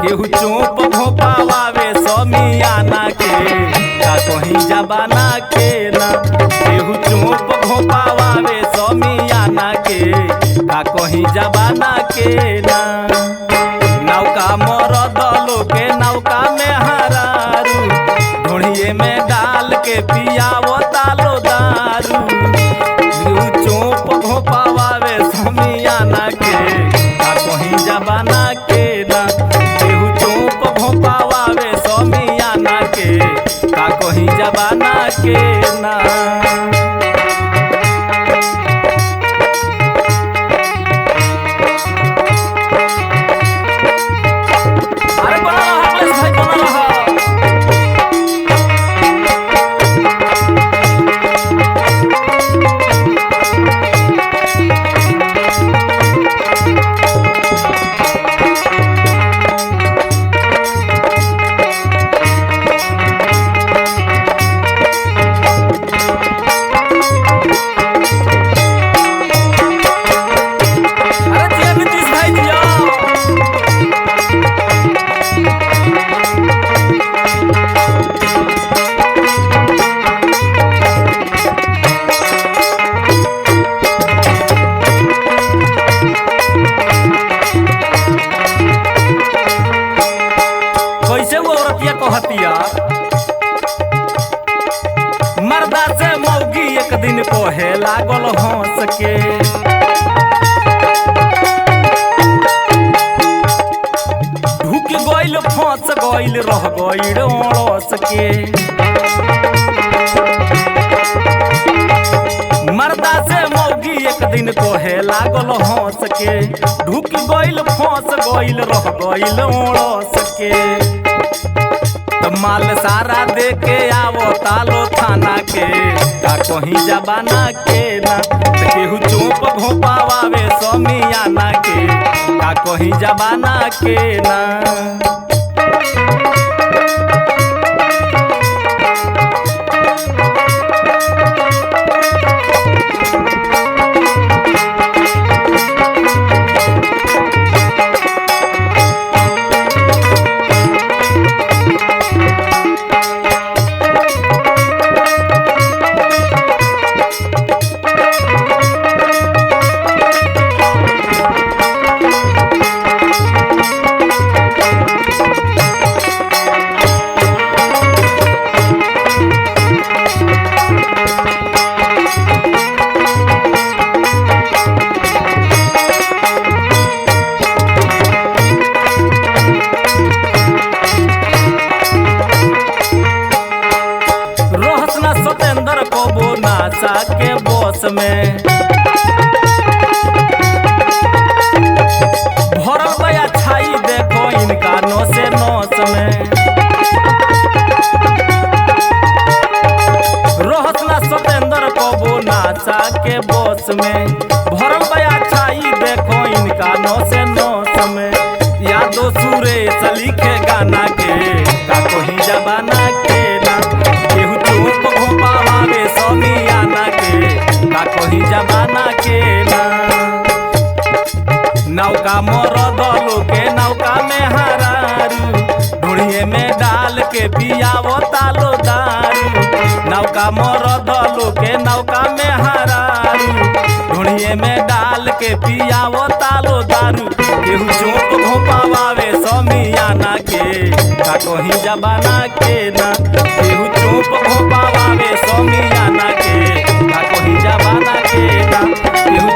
केहू चोप भोपावे समियाना के का कहीं जबाना के ना। केहू चोप भोपावे समियाना के का कहीं जबाना के ना। नौका मरद लोके नौका में हरारू ढोढ़िए में डाल के पियावो तालो दारू। केहू चोप भोपावे समियाना के का कहीं जबाना के ना। केहू चोप भोपावे समियाना के का कहीं जबाना के ना। कहतिया मर्दा से मौगी एक दिन कोहे लागल हंस के। ढुक गइल फंस गइल रह गइल अड़स के। मर्दा से मौगी एक दिन कोहे लागल हंस के। ढुक गइल फंस गइल रह गइल अड़स के। माल सारा दे के आवो तालो थाना के का कहीं जबाना के ना। केहू चोप भोपावे समियाना के का कहीं जबाना के ना। सतेंद्र कबो नासा के बस में भरल बया छाई देखो इनका नौसे नौस में। रोहतना सतेंद्र कबो नासा के बस में भरल बया छाई देखो इनका नौसे नौस में। यादो सुरेश लिखे गाना के का कहीं जबाना के ना। केहू चोप भोपावे समियाना के का कहीं जबाना के ना। नौका मरद लोके नौका में हरारू ढोढ़िए में डाल के पियावो तालो दारू। नौका मरद लोके नौका में हरारू ढोढ़िए में डाल के पियावो तालो दारू। केहू चोप भोपावे समियाना के का कहीं जबाना के ना। केहू चोप भोपावे समियाना के का कहीं जबाना के ना। केहू